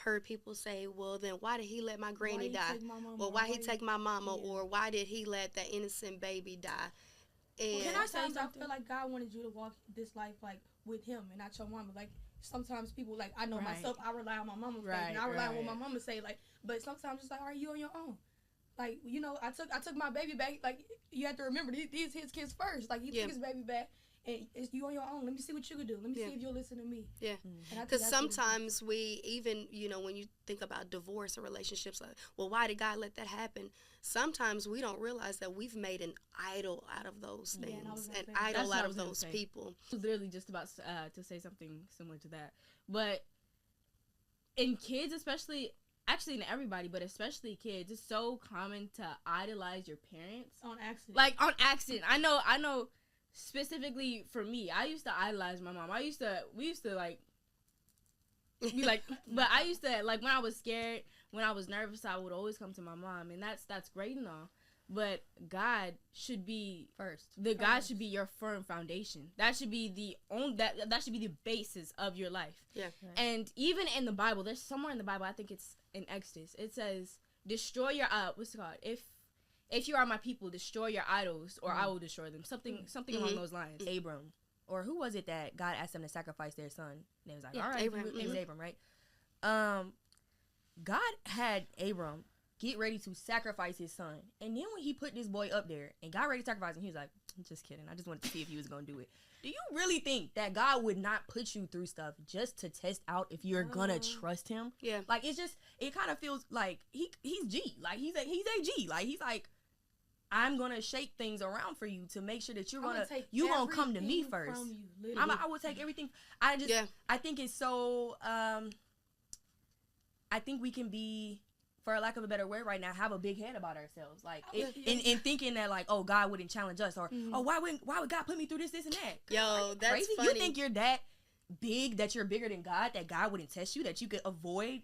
heard people say, well, then why did he let my granny die? Or why he take my mama? Or why did he let that innocent baby die? And can I say something? I feel like God wanted you to walk this life like with him and not your mama. Like sometimes people like I know myself. I rely on my mama's faith, and I rely on what my mama say. Like, but sometimes it's like, are you on your own? Like, you know, I took my baby back. Like, you have to remember these his kids first. Like, he took his baby back. And it's you on your own. Let me see what you can do. Let me see if you'll listen to me. Yeah. Because sometimes we even, you know, when you think about divorce or relationships, like, well, why did God let that happen? Sometimes we don't realize that we've made an idol out of those things, an idol out of those people. I was literally just about to say something similar to that. But in kids, especially, actually in everybody, but especially kids, it's so common to idolize your parents. On accident. Like, on accident. I know. Specifically for me, I used to idolize my mom. We used to like be like, but I used to like when I was scared, when I was nervous, I would always come to my mom, and that's great and all. But God should be first. God should be your firm foundation. That should be that should be the basis of your life. Yeah. Right. And even in the Bible, there's somewhere in the Bible, I think it's in Exodus, it says, "Destroy your what's it called? If you are my people, destroy your idols, or I will destroy them." Something along those lines. Abram, or who was it that God asked them to sacrifice their son? And they was like, all right, it was Abram, right? God had Abram get ready to sacrifice his son, and then when he put this boy up there and got ready to sacrifice him, he was like, I'm just kidding. I just wanted to see if he was gonna do it. Do you really think that God would not put you through stuff just to test out if you're gonna trust him? Yeah. Like, it kind of feels like he's G. Like, he's a G. Like, he's like, I'm gonna shake things around for you to make sure that you're gonna come to me first. I will take everything. I think it's so. I think we can be, for lack of a better word, right now, have a big head about ourselves, like in thinking that, like, oh, God wouldn't challenge us, or oh, why would God put me through this and that? Yo, that's crazy. Funny. You think you're that big, that you're bigger than God, that God wouldn't test you, that you could avoid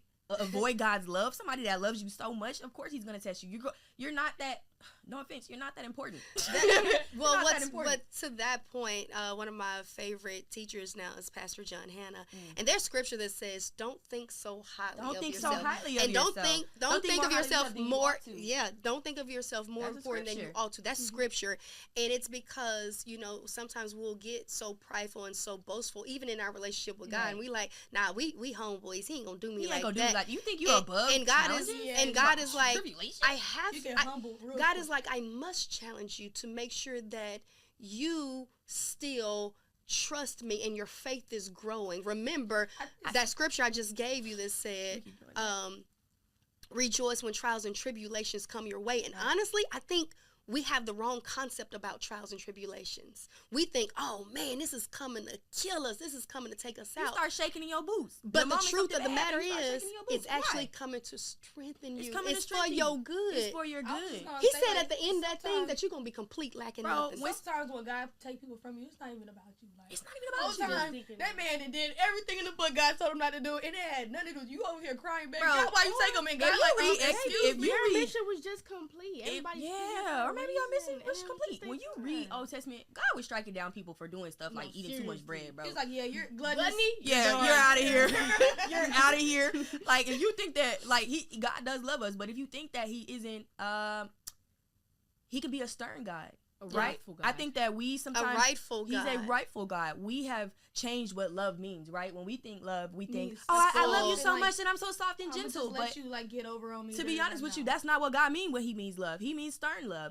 God's love? Somebody that loves you so much, of course he's gonna test you. You're not that. No offense, you're not that important. But to that point, one of my favorite teachers now is Pastor John Hanna, and there's scripture that says, "Don't think so highly of yourself, and don't think of yourself more. Yeah, don't think of yourself more important than you ought to." That's scripture, and it's because sometimes we'll get so prideful and so boastful, even in our relationship with God, and we like, nah, we homeboys. He ain't gonna do me like that. You think you're above? And God is like, God is like, I must challenge you to make sure that you still trust me and your faith is growing. Remember that scripture I just gave you that said, rejoice when trials and tribulations come your way. And honestly, I think we have the wrong concept about trials and tribulations. We think, oh man, this is coming to kill us. This is coming to take us out. You start shaking in your boots. But the truth of the matter is, it's actually coming to strengthen you. It's for your good. It's for your good. He said at the end of that thing that you're going to be complete lacking nothing. Sometimes when God take people from you, it's not even about you. Like, it's not even about you. That man did everything in the book God told him not to do, and it had nothing to do with you over here crying, baby. God, why you take him? And God, if your mission was just complete. Maybe your mission was complete. When you read Old Testament, God was striking down people for doing stuff like eating too much bread, bro. He's like, yeah, you're gluttonous. Yeah, you're out of here. You're out of here. Like, if you think that, like, God does love us, but if you think that he isn't, he could be a stern God. Right? God. I think that we sometimes... A rightful God. He's a rightful God. We have changed what love means, right? When we think love, we think, I love you so much and I'm so soft and gentle. But let you, like, get over on me. To be honest with you, that's not what God means when he means love. He means stern love.